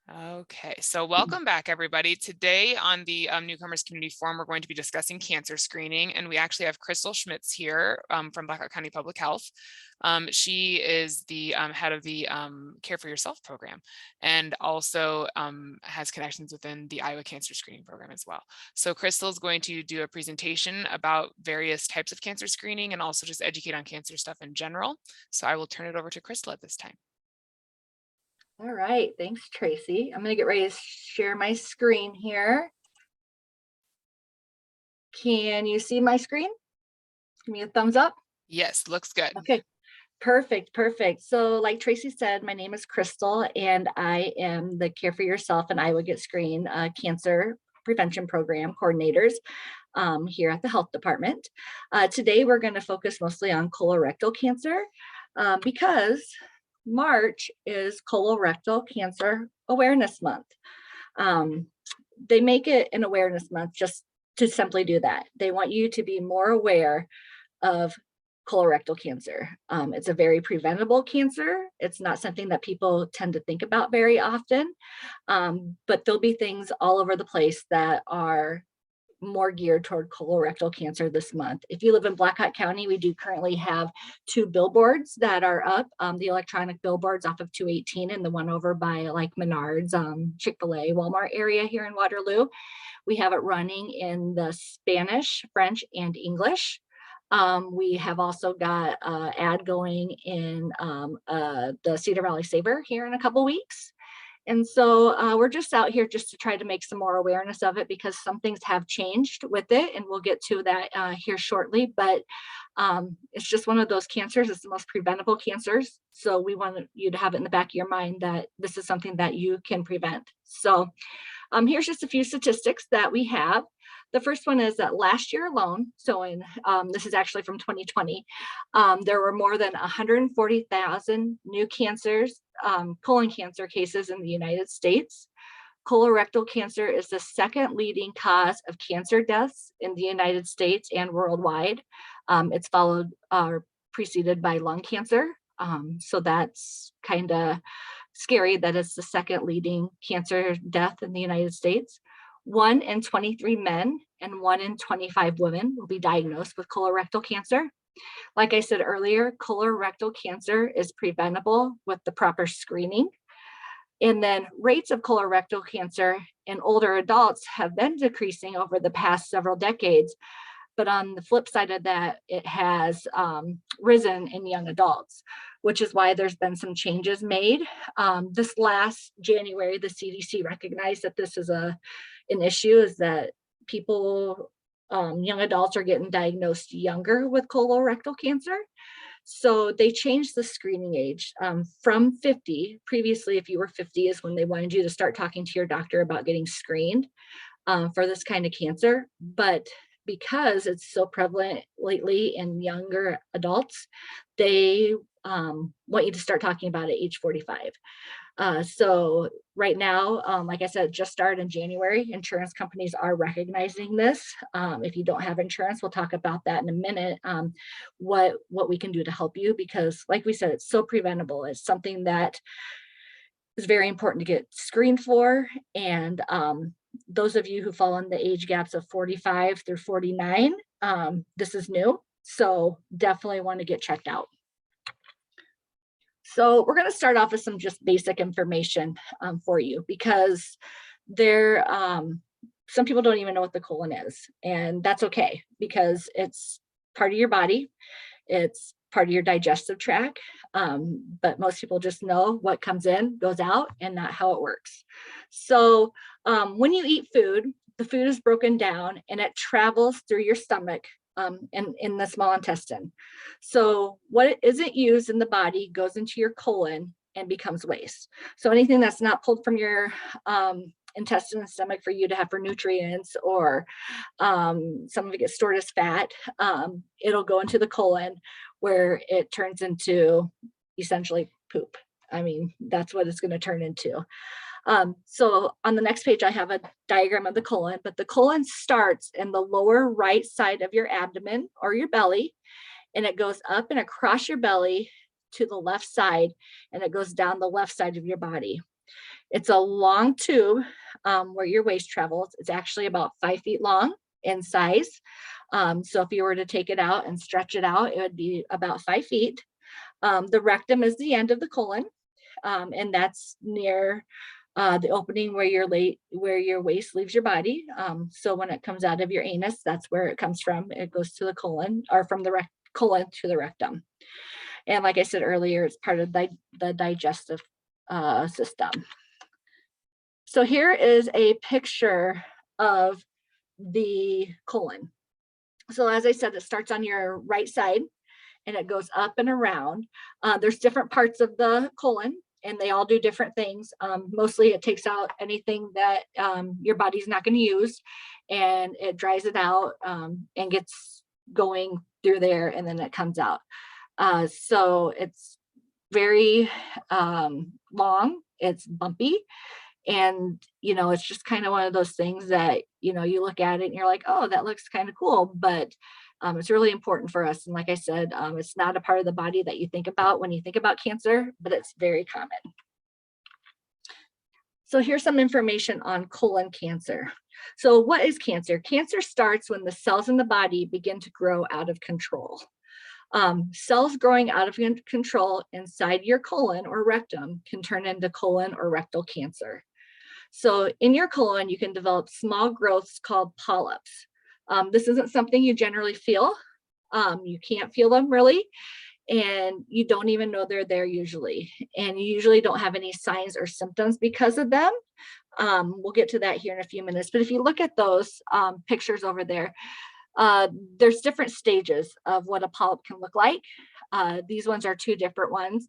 Okay, so welcome back, everybody. Today on the Newcomers Community Forum, we're going to be discussing cancer screening, and we actually have Crystal Schmitz here from Blackhawk County Public Health. She is the head of the Care for Yourself program, and also has connections within the Iowa Cancer Screening Program as well. So Crystal is going to do a presentation about various types of cancer screening and also just educate on cancer stuff in general. So I will turn it over to Crystal at this time. All right, thanks, Tracy. I'm going to get ready to share my screen here. Can you see my screen? Give me a thumbs up. Yes, looks good. Okay, perfect. So like Tracy said, my name is Crystal, and I am the Care for Yourself and Iowa Get Screened Cancer Prevention Program coordinators here at the health department. Today, we're going to focus mostly on colorectal cancer because March is Colorectal Cancer Awareness Month. They make it an awareness month just to simply do that. They want you to be more aware of colorectal cancer. It's a very preventable cancer. It's not something that people tend to think about very often, but there'll be things all over the place that are more geared toward colorectal cancer this month. If you live in Blackhawk County, we do currently have 2 billboards that are up, the electronic billboards off of 218 and the one over by like Menards, Chick-fil-A, Walmart area here in Waterloo. We have it running in the Spanish, French, and English. We have also got an ad going in the Cedar Valley Saver here in a couple weeks. And so we're just out here just to try to make some more awareness of it because some things have changed with it, and we'll get to that here shortly. But it's just one of those cancers. It's the most preventable cancers. So we want you to have it in the back of your mind that this is something that you can prevent. So here's just a few statistics that we have. The first one is that last year alone, so this is actually from 2020, there were more than 140,000 new cancers, colon cancer cases in the United States. Colorectal cancer is the second leading cause of cancer deaths in the United States and worldwide. It's followed or preceded by lung cancer. So that's kind of scary that it's the second leading cancer death in the United States. 1 in 23 men and 1 in 25 women will be diagnosed with colorectal cancer. Like I said earlier, colorectal cancer is preventable with the proper screening. And then rates of colorectal cancer in older adults have been decreasing over the past several decades. But on the flip side of that, it has risen in young adults, which is why there's been some changes made. This last January, the CDC recognized that this is an issue, is that people, young adults are getting diagnosed younger with colorectal cancer. So they changed the screening age from 50. Previously, if you were 50 is when they wanted you to start talking to your doctor about getting screened for this kind of cancer. But because it's so prevalent lately in younger adults, they want you to start talking about it at age 45. So right now, like I said, just started in January, insurance companies are recognizing this. If you don't have insurance, we'll talk about that in a minute, what we can do to help you, because like we said, it's so preventable. It's something that is very important to get screened for. And those of you who fall in the age gaps of 45 through 49, this is new. So definitely want to get checked out. So we're going to start off with some just basic information for you, because some people don't even know what the colon is, and that's okay because it's part of your body. It's part of your digestive tract, but most people just know what comes in, goes out, and not how it works. So when you eat food, the food is broken down and it travels through your stomach and in the small intestine. So what isn't used in the body goes into your colon and becomes waste. So anything that's not pulled from your intestine and stomach for you to have for nutrients, or some of it gets stored as fat, it'll go into the colon where it turns into essentially poop. I mean, that's what it's going to turn into. So on the next page, I have a diagram of the colon, but the colon starts in the lower right side of your abdomen or your belly, and it goes up and across your belly to the left side, and it goes down the left side of your body. It's a long tube where your waste travels. It's actually about 5 feet long in size. So if you were to take it out and stretch it out, it would be about 5 feet. The rectum is the end of the colon, and that's near the opening where your waste leaves your body. So when it comes out of your anus, that's where it comes from. It goes to the colon, or from the colon to the rectum. And like I said earlier, it's part of the digestive system. So here is a picture of the colon. So as I said, it starts on your right side and it goes up and around. There's different parts of the colon and they all do different things. Mostly it takes out anything that your body's not going to use, and it dries it out and gets going through there, and then it comes out. So it's very long, it's bumpy, and it's just kind of one of those things that you look at it and you're like, oh, that looks kind of cool, but it's really important for us. And like I said, it's not a part of the body that you think about when you think about cancer, but it's very common. So here's some information on colon cancer. So what is cancer? Cancer starts when the cells in the body begin to grow out of control. Cells growing out of control inside your colon or rectum can turn into colon or rectal cancer. So in your colon, you can develop small growths called polyps. This isn't something you generally feel. You can't feel them really, and you don't even know they're there usually. And you usually don't have any signs or symptoms because of them. We'll get to that here in a few minutes. But if you look at those pictures over there, there's different stages of what a polyp can look like. These ones are 2 different ones.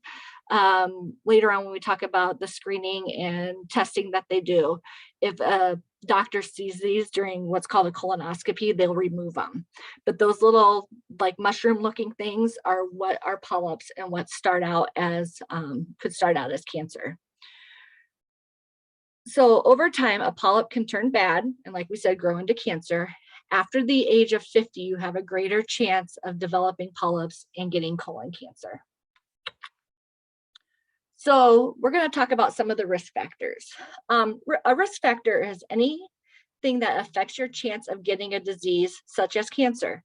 Later on, when we talk about the screening and testing that they do, if a doctor sees these during what's called a colonoscopy, they'll remove them. But those little like mushroom looking things are what are polyps and what start out as could start out as cancer. So over time, a polyp can turn bad and, like we said, grow into cancer. After the age of 50, you have a greater chance of developing polyps and getting colon cancer. So we're going to talk about some of the risk factors. A risk factor is anything that affects your chance of getting a disease such as cancer.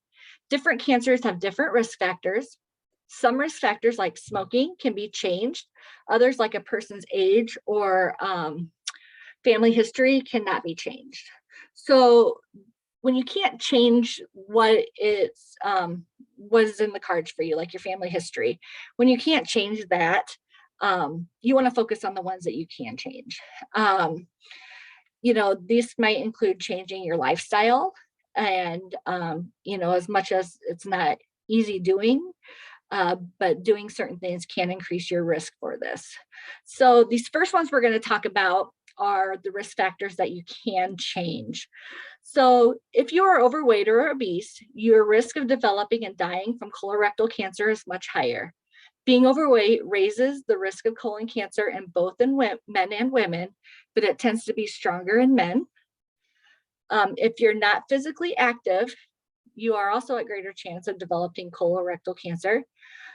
Different cancers have different risk factors. Some risk factors like smoking can be changed. Others, like a person's age or family history, cannot be changed. So when you can't change what was in the cards for you, like your family history, when you can't change that, you want to focus on the ones that you can change. This might include changing your lifestyle, and as much as it's not easy doing, but doing certain things can increase your risk for this. So these first ones we're going to talk about are the risk factors that you can change. So if you are overweight or obese, your risk of developing and dying from colorectal cancer is much higher. Being overweight raises the risk of colon cancer in both men and women, but it tends to be stronger in men. If you're not physically active, you are also at greater chance of developing colorectal cancer.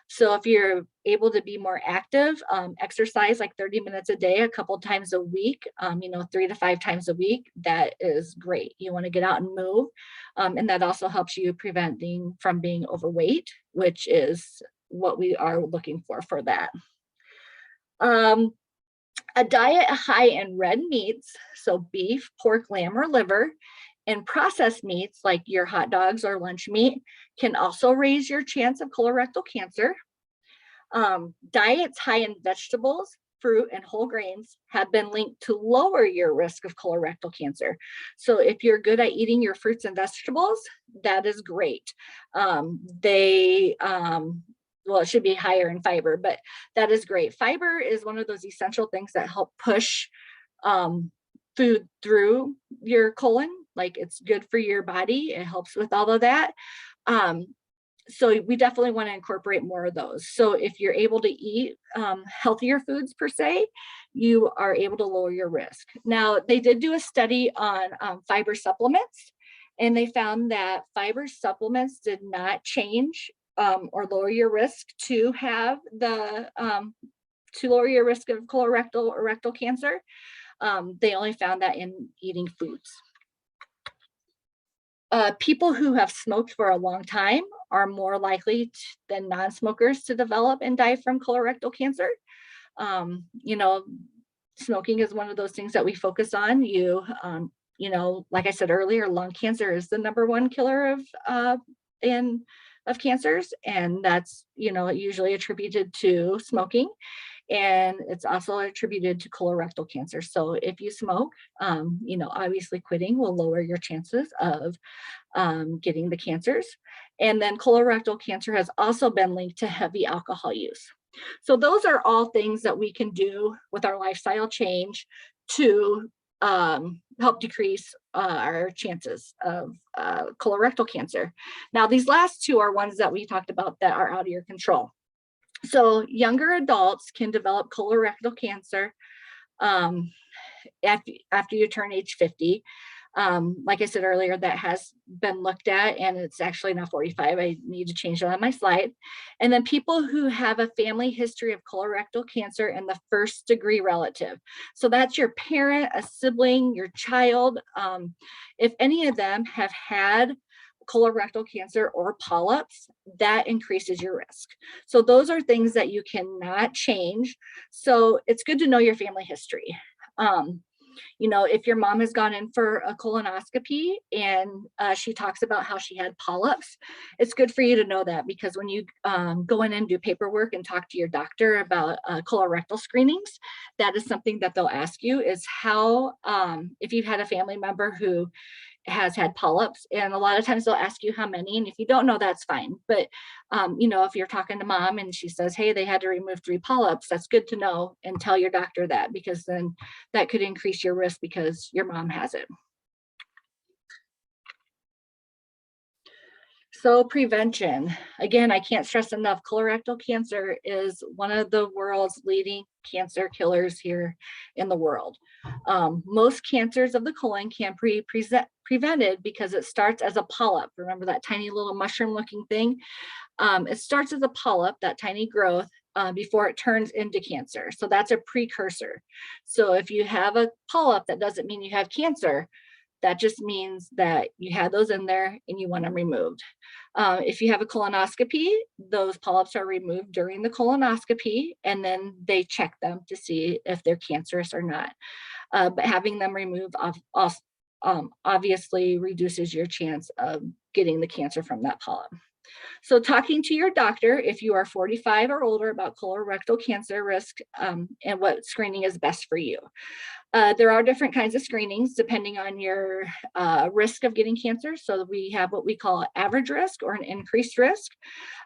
So if you're able to be more active, exercise like 30 minutes a day, a couple times a week, 3 to 5 times a week, that is great. You want to get out and move. And that also helps you preventing from being overweight, which is what we are looking for that. A diet high in red meats, so beef, pork, lamb, or liver, and processed meats like your hot dogs or lunch meat can also raise your chance of colorectal cancer. Diets high in vegetables, fruit, and whole grains have been linked to lower your risk of colorectal cancer. So if you're good at eating your fruits and vegetables, that is great. Well, it should be higher in fiber, but that is great. Fiber is one of those essential things that help push food through your colon. Like, it's good for your body. It helps with all of that. So we definitely want to incorporate more of those. So if you're able to eat healthier foods per se, you are able to lower your risk. Now, they did do a study on fiber supplements, and they found that fiber supplements did not change or lower your risk to have to lower your risk of colorectal or rectal cancer. They only found that in eating foods. People who have smoked for a long time are more likely than non-smokers to develop and die from colorectal cancer. You know, smoking is one of those things that we focus on. You know, like I said earlier, lung cancer is the #1 killer of cancers, and that's, you know, usually attributed to smoking, and it's also attributed to colorectal cancer. So if you smoke, you know, obviously quitting will lower your chances of getting the cancers. And then colorectal cancer has also been linked to heavy alcohol use. So those are all things that we can do with our lifestyle change to help decrease our chances of colorectal cancer. Now, these last two are ones that we talked about that are out of your control. So younger adults can develop colorectal cancer after you turn age 50. Like I said earlier, that has been looked at, and it's actually now 45. I need to change that on my slide. And then people who have a family history of colorectal cancer in the 1st-degree relative. So that's your parent, a sibling, your child. If any of them have had colorectal cancer or polyps, that increases your risk. So those are things that you cannot change. So it's good to know your family history. You know, if your mom has gone in for a colonoscopy and she talks about how she had polyps, it's good for you to know that, because when you go in and do paperwork and talk to your doctor about colorectal screenings, that is something that they'll ask you, is how, if you've had a family member who has had polyps, and a lot of times they'll ask you how many, and if you don't know, that's fine. But you know, if you're talking to mom and she says, hey, they had to remove 3 polyps, that's good to know, and tell your doctor that, because then that could increase your risk because your mom has it. So prevention, again, I can't stress enough, colorectal cancer is one of the world's leading cancer killers here in the world. Most cancers of the colon can be prevented because it starts as a polyp. Remember that tiny little mushroom looking thing? It starts as a polyp, that tiny growth, before it turns into cancer. So that's a precursor. So if you have a polyp, that doesn't mean you have cancer. That just means that you had those in there and you want them removed. If you have a colonoscopy, those polyps are removed during the colonoscopy, and then they check them to see if they're cancerous or not. But having them removed obviously reduces your chance of getting the cancer from that polyp. So talking to your doctor, if you are 45 or older, about colorectal cancer risk and what screening is best for you. There are different kinds of screenings depending on your risk of getting cancer. So we have what we call average risk or an increased risk.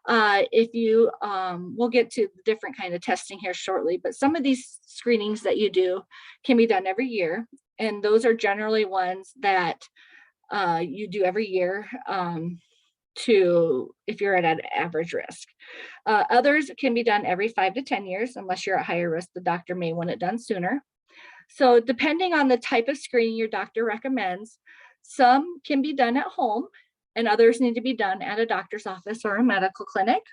If you, we'll get to the different kind of testing here shortly, but some of these screenings that you do can be done every year. And those are generally ones that you do every year if you're at an average risk. Others can be done every 5 to 10 years. Unless you're at higher risk, the doctor may want it done sooner. So depending on the type of screening your doctor recommends, some can be done at home and others need to be done at a doctor's office or a medical clinic.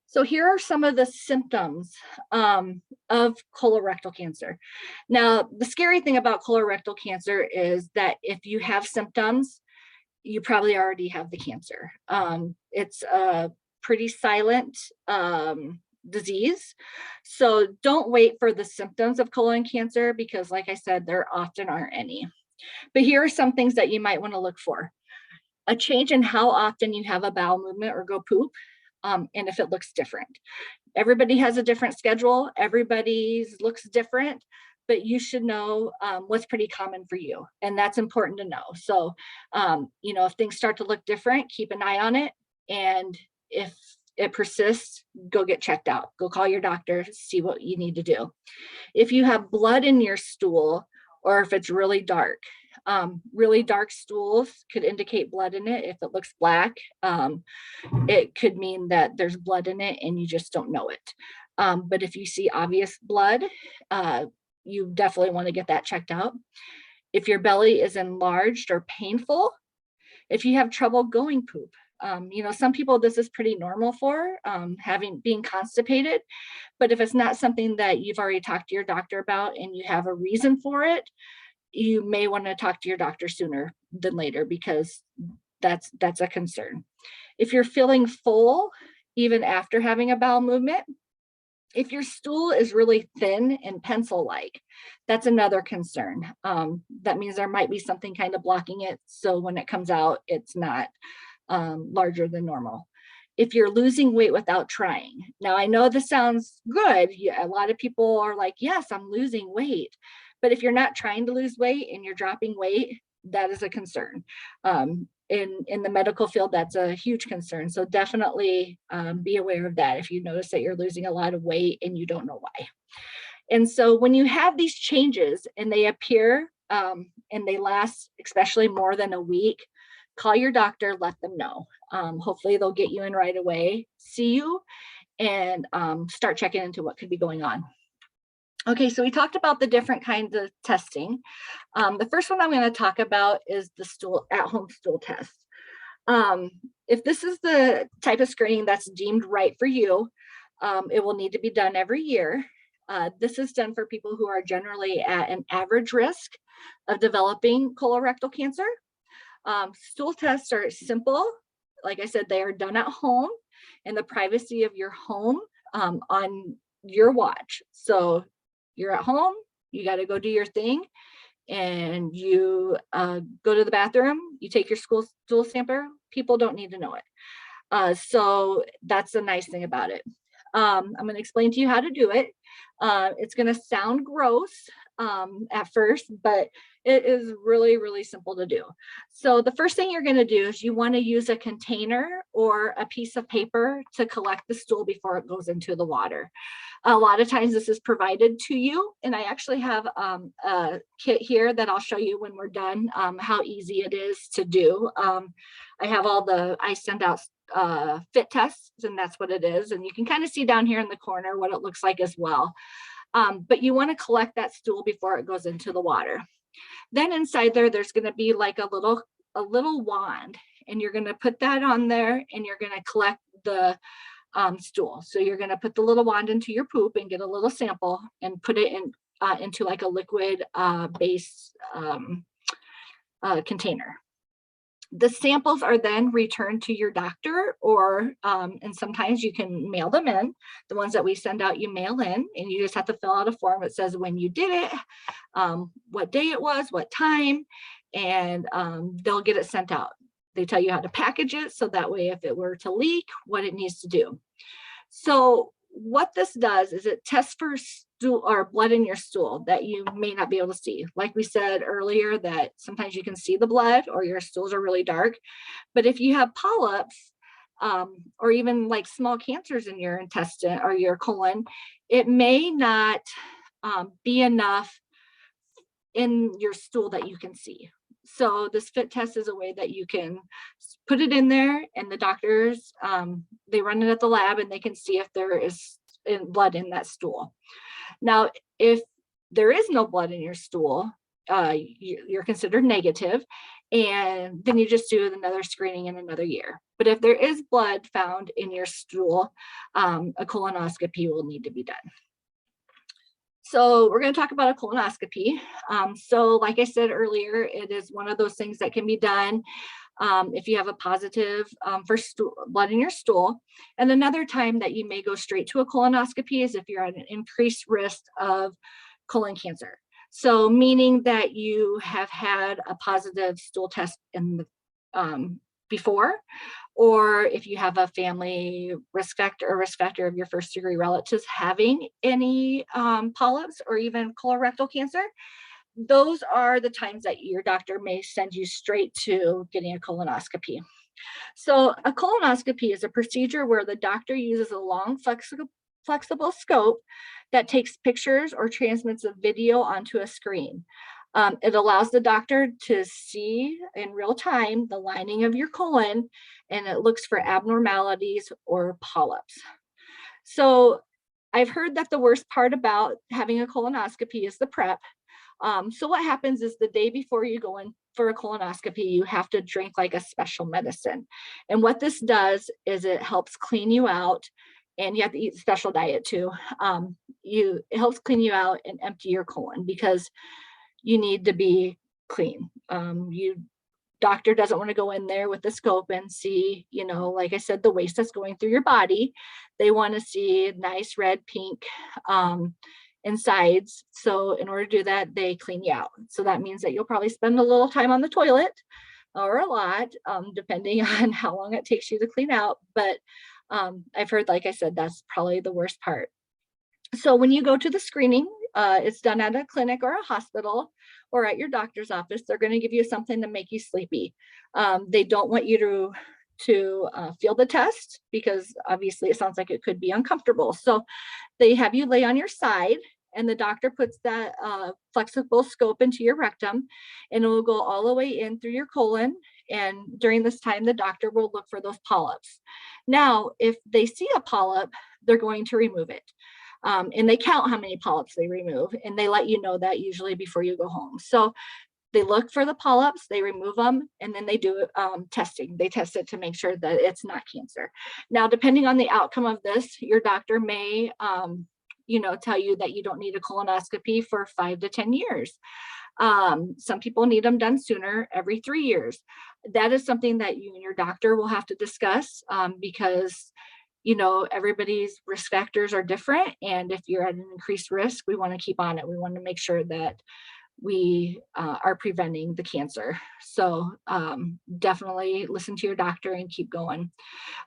So here are some of the symptoms of colorectal cancer. Now, the scary thing about colorectal cancer is that if you have symptoms, you probably already have the cancer. It's a pretty silent disease. So don't wait for the symptoms of colon cancer, because like I said, there often aren't any. But here are some things that you might want to look for. A change in how often you have a bowel movement or go poop, and if it looks different. Everybody has a different schedule. Everybody's looks different, but you should know what's pretty common for you. And that's important to know. So, you know, if things start to look different, keep an eye on it. And if it persists, go get checked out. Go call your doctor, see what you need to do. If you have blood in your stool, or if it's really dark stools could indicate blood in it. If it looks black, it could mean that there's blood in it and you just don't know it. But if you see obvious blood, you definitely want to get that checked out. If your belly is enlarged or painful, if you have trouble going poop, Some people this is pretty normal for being constipated, but if it's not something that you've already talked to your doctor about and you have a reason for it, you may want to talk to your doctor sooner than later, because that's a concern. If you're feeling full, even after having a bowel movement, if your stool is really thin and pencil-like, that's another concern. That means there might be something kind of blocking it, so when it comes out, it's not larger than normal. If you're losing weight without trying. Now, I know this sounds good. A lot of people are like, yes, I'm losing weight. But if you're not trying to lose weight and you're dropping weight, that is a concern. In the medical field, that's a huge concern. So definitely be aware of that if you notice that you're losing a lot of weight and you don't know why. And so when you have these changes and they appear and they last especially more than a week, call your doctor, let them know. Hopefully they'll get you in right away, see you, and start checking into what could be going on. Okay, so we talked about the different kinds of testing. The first one I'm going to talk about is the at-home stool test. If this is the type of screening that's deemed right for you, it will need to be done every year. This is done for people who are generally at an average risk of developing colorectal cancer. Stool tests are simple. Like I said, they are done at home in the privacy of your home on your watch. So you're at home, you got to go do your thing, and you go to the bathroom, you take your stool sample. People don't need to know it. So that's the nice thing about it. I'm going to explain to you how to do it. It's going to sound gross at first, but it is really, really simple to do. So the first thing you're going to do is you want to use a container or a piece of paper to collect the stool before it goes into the water. A lot of times this is provided to you, and I actually have a kit here that I'll show you when we're done how easy it is to do. I send out fit tests, and that's what it is. And you can kind of see down here in the corner what it looks like as well. But you want to collect that stool before it goes into the water. Then inside there's going to be like a little wand, and you're going to put that on there, and you're going to collect the stool. So you're going to put the little wand into your poop and get a little sample and put it into like a liquid base container. The samples are then returned to your doctor, and sometimes you can mail them in. The ones that we send out, you mail in, and you just have to fill out a form. It says when you did it, what day it was, what time, and they'll get it sent out. They tell you how to package it, so that way if it were to leak, what it needs to do. So what this does is it tests for stool or blood in your stool that you may not be able to see. Like we said earlier, that sometimes you can see the blood or your stools are really dark. But if you have polyps or even like small cancers in your intestine or your colon, it may not be enough in your stool that you can see. So this fit test is a way that you can put it in there, and the doctors, they run it at the lab and they can see if there is blood in that stool. Now, if there is no blood in your stool, you're considered negative, and then you just do another screening in another year. But if there is blood found in your stool, a colonoscopy will need to be done. So we're going to talk about a colonoscopy. So like I said earlier, it is one of those things that can be done if you have a positive for blood in your stool. And another time that you may go straight to a colonoscopy is if you're at an increased risk of colon cancer. So meaning that you have had a positive stool test in the, before, or if you have a family risk factor of your first degree relatives having any polyps or even colorectal cancer, those are the times that your doctor may send you straight to getting a colonoscopy. So a colonoscopy is a procedure where the doctor uses a long flexible scope that takes pictures or transmits a video onto a screen. It allows the doctor to see in real time the lining of your colon, and it looks for abnormalities or polyps. So I've heard that the worst part about having a colonoscopy is the prep. So what happens is the day before you go in for a colonoscopy, you have to drink like a special medicine. And what this does is it helps clean you out, and you have to eat a special diet too. It helps clean you out and empty your colon because you need to be clean. You doctor doesn't want to go in there with the scope and see, like I said, the waste that's going through your body. They want to see nice red, pink insides. So in order to do that, they clean you out. So that means that you'll probably spend a little time on the toilet or a lot, depending on how long it takes you to clean out. But I've heard, like I said, that's probably the worst part. So when you go to the screening, it's done at a clinic or a hospital or at your doctor's office. They're going to give you something to make you sleepy. They don't want you to feel the test because obviously it sounds like it could be uncomfortable. So they have you lay on your side, and the doctor puts that flexible scope into your rectum, and it will go all the way in through your colon. And during this time, the doctor will look for those polyps. Now, if they see a polyp, they're going to remove it. And they count how many polyps they remove, and they let you know that usually before you go home. So they look for the polyps, they remove them, and then they do testing. They test it to make sure that it's not cancer. Now, depending on the outcome of this, your doctor may, tell you that you don't need a colonoscopy for 5 to 10 years. Some people need them done sooner, every 3 years. That is something that you and your doctor will have to discuss because everybody's risk factors are different. And if you're at an increased risk, we want to keep on it. We want to make sure that we are preventing the cancer. So definitely listen to your doctor and keep going.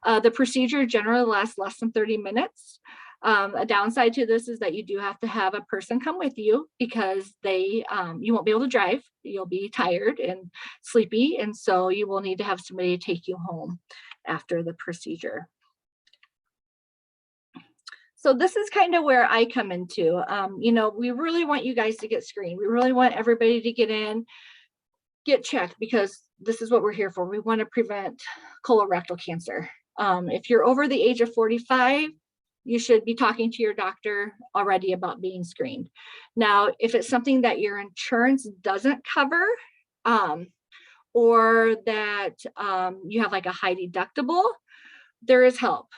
The procedure generally lasts less than 30 minutes. A downside to this is that you do have to have a person come with you because you won't be able to drive. You'll be tired and sleepy. And so you will need to have somebody take you home after the procedure. So this is kind of where I come into, we really want you guys to get screened. We really want everybody to get in, get checked, because this is what we're here for. We want to prevent colorectal cancer. If you're over the age of 45, you should be talking to your doctor already about being screened. Now, if it's something that your insurance doesn't cover, or that you have like a high deductible, there is help.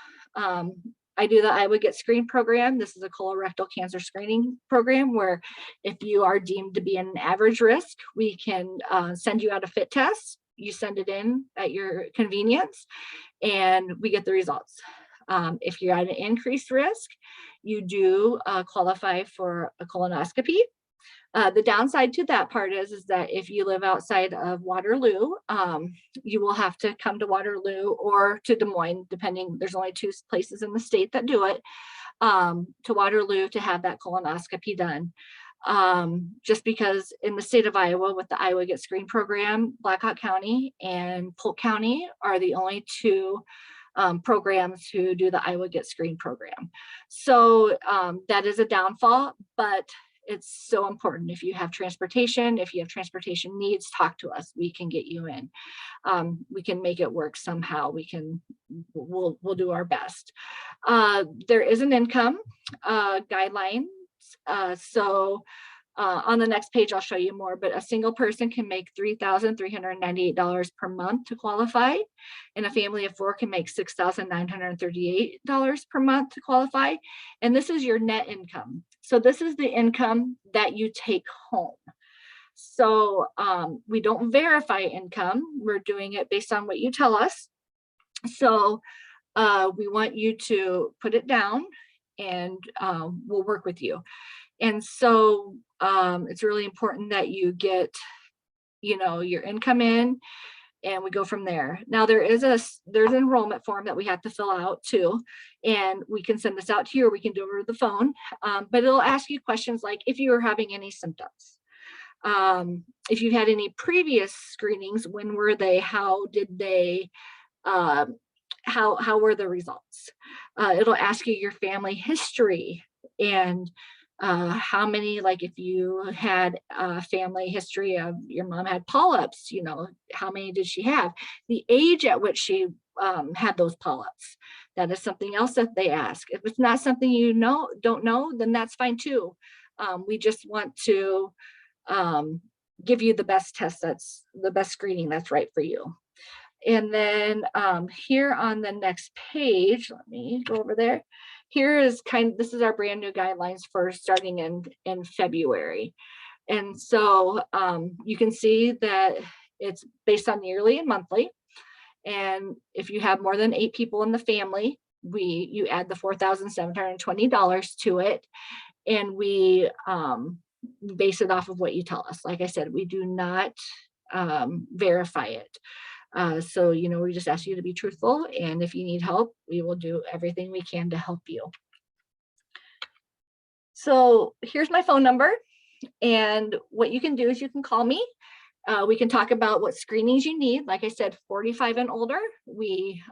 I do the I Would Get Screened program. This is a colorectal cancer screening program where if you are deemed to be an average risk, we can send you out a fit test. You send it in at your convenience and we get the results. If you're at an increased risk, you do qualify for a colonoscopy. The downside to that part is that if you live outside of Waterloo, you will have to come to Waterloo or to Des Moines, depending. There's only 2 places in the state that do it, to Waterloo to have that colonoscopy done. Just because in the state of Iowa, with the Iowa Get Screened program, Blackhawk County and Polk County are the only 2 programs who do the Iowa Get Screened program. So that is a downfall, but it's so important. If you have transportation needs, talk to us. We can get you in. We can make it work somehow. We'll do our best. There is an income guideline. So on the next page, I'll show you more, but a single person can make $3,398 per month to qualify, and a family of 4 can make $6,938 per month to qualify. And this is your net income. So this is the income that you take home. So we don't verify income. We're doing it based on what you tell us. So we want you to put it down and we'll work with you. And so it's really important that you get, your income in, and we go from there. Now there's an enrollment form that we have to fill out too, and we can send this out to you or we can do it over the phone. But it'll ask you questions like if you are having any symptoms, if you've had any previous screenings, when were they, how did they, how were the results? It'll ask you your family history and how many, like if you had a family history of your mom had polyps, how many did she have? The age at which she had those polyps. That is something else that they ask. If it's not something you don't know, then that's fine too. We just want to give you the best test, that's the best screening that's right for you. And then here on the next page, let me go over there. Here is this is our brand new guidelines for starting in February. And so you can see that it's based on yearly and monthly. And if you have more than 8 people in the family, you add the $4,720 to it, and we base it off of what you tell us. Like I said, we do not verify it. So, we just ask you to be truthful, and if you need help, we will do everything we can to help you. So here's my phone number, and what you can do is you can call me. We can talk about what screenings you need. Like I said, 45 and older, we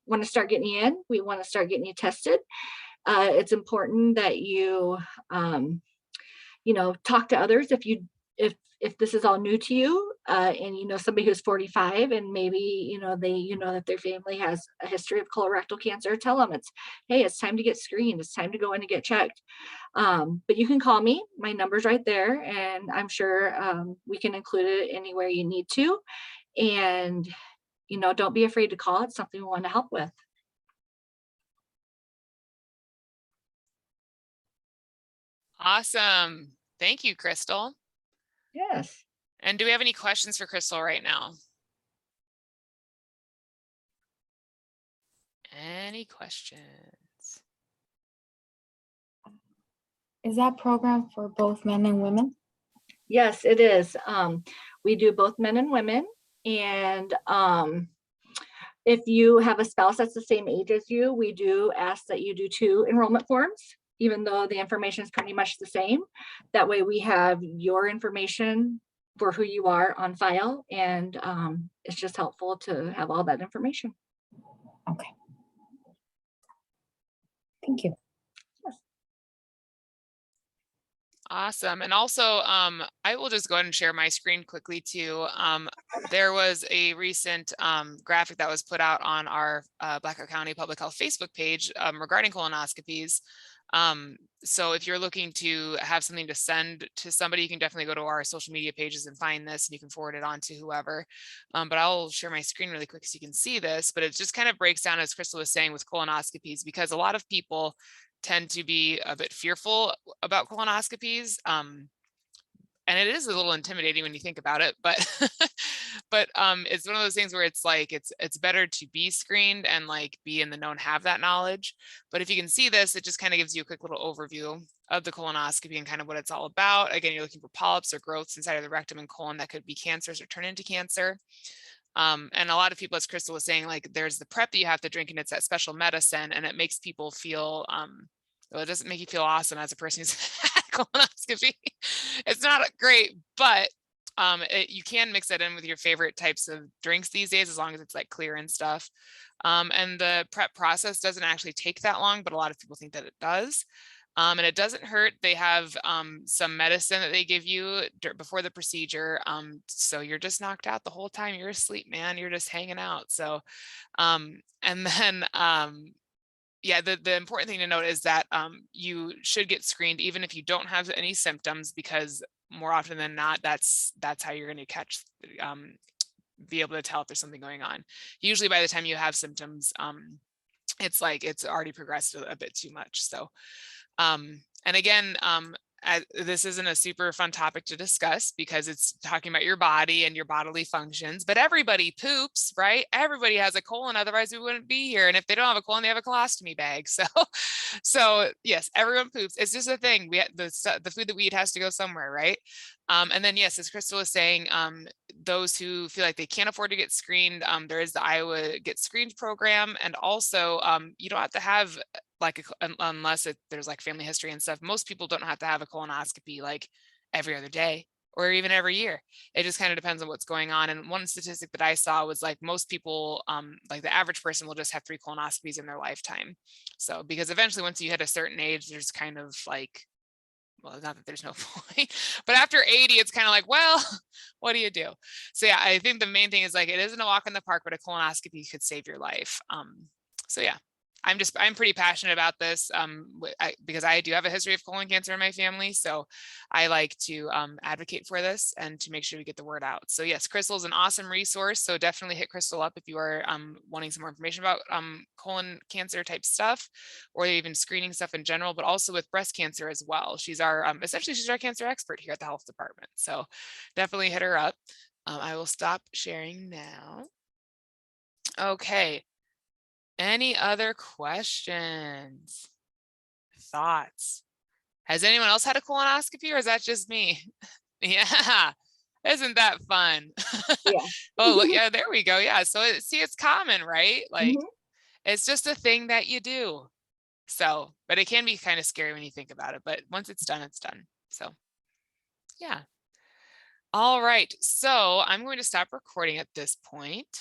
want to start getting you in. We want to start getting you tested. It's important that you, talk to others if this is all new to you, and somebody who's 45 and maybe that their family has a history of colorectal cancer, tell them it's time to get screened. It's time to go in and get checked. But you can call me. My number's right there, and I'm sure we can include it anywhere you need to. And don't be afraid to call. It's something we want to help with. Awesome. Thank you, Crystal. Yes. And do we have any questions for Crystal right now? Any questions? Is that program for both men and women? Yes, it is. We do both men and women. And if you have a spouse that's the same age as you, we do ask that you do 2 enrollment forms, even though the information is pretty much the same. That way we have your information for who you are on file, and it's just helpful to have all that information. Okay. Thank you. Yes. Awesome. And also, I will just go ahead and share my screen quickly too. There was a recent graphic that was put out on our Blackhawk County Public Health Facebook page regarding colonoscopies. So if you're looking to have something to send to somebody, you can definitely go to our social media pages and find this, and you can forward it on to whoever. But I'll share my screen really quick so you can see this, but it just kind of breaks down, as Crystal was saying, with colonoscopies, because a lot of people tend to be a bit fearful about colonoscopies. And it is a little intimidating when you think about it, but but it's one of those things where it's like it's better to be screened and like be in the know and have that knowledge. But if you can see this, it just kind of gives you a quick little overview of the colonoscopy and kind of what it's all about. Again, you're looking for polyps or growths inside of the rectum and colon that could be cancers or turn into cancer. And a lot of people, as Crystal was saying, like there's the prep that you have to drink, and it's that special medicine, and it makes people feel well, it doesn't make you feel awesome as a person who's had colonoscopy. It's not great, but you can mix it in with your favorite types of drinks these days, as long as it's like clear and stuff. And the prep process doesn't actually take that long, but a lot of people think that it does. And it doesn't hurt. They have some medicine that they give you before the procedure. So you're just knocked out the whole time. You're asleep, man. You're just hanging out. So, and then, yeah, the important thing to note is that you should get screened even if you don't have any symptoms, because more often than not, that's how you're going to catch, be able to tell if there's something going on. Usually by the time you have symptoms, it's like it's already progressed a bit too much. So, and again, this isn't a super fun topic to discuss because it's talking about your body and your bodily functions, but everybody poops, right? Everybody has a colon, otherwise we wouldn't be here. And if they don't have a colon, they have a colostomy bag. So yes, everyone poops. It's just a thing. The food that we eat has to go somewhere, right? And then yes, as Crystal was saying, those who feel like they can't afford to get screened, there is the Iowa Get Screened program. And also you don't have to have like, unless there's like family history and stuff, most people don't have to have a colonoscopy like every other day or even every year. It just kind of depends on what's going on. And one statistic that I saw was like most people, like the average person will just have 3 colonoscopies in their lifetime. So because eventually once you hit a certain age, there's kind of like well, not that there's no point, but after 80, it's kind of like, well, what do you do? So yeah, I think the main thing is like, it isn't a walk in the park, but a colonoscopy could save your life. So yeah, I'm pretty passionate about this because I do have a history of colon cancer in my family. So I like to advocate for this and to make sure we get the word out. So yes, Crystal is an awesome resource. So definitely hit Crystal up if you are wanting some more information about colon cancer type stuff, or even screening stuff in general, but also with breast cancer as well. She's our essentially she's our cancer expert here at the health department. So definitely hit her up. I will stop sharing now. Okay. Any other questions? Thoughts? Has anyone else had a colonoscopy, or is that just me? Yeah. Isn't that fun? Yeah. Oh, look, yeah, there we go. Yeah. So see, it's common, right? Like Mhm. it's just a thing that you do. So, but it can be kind of scary when you think about it, but once it's done, it's done. So yeah. All right. So I'm going to stop recording at this point.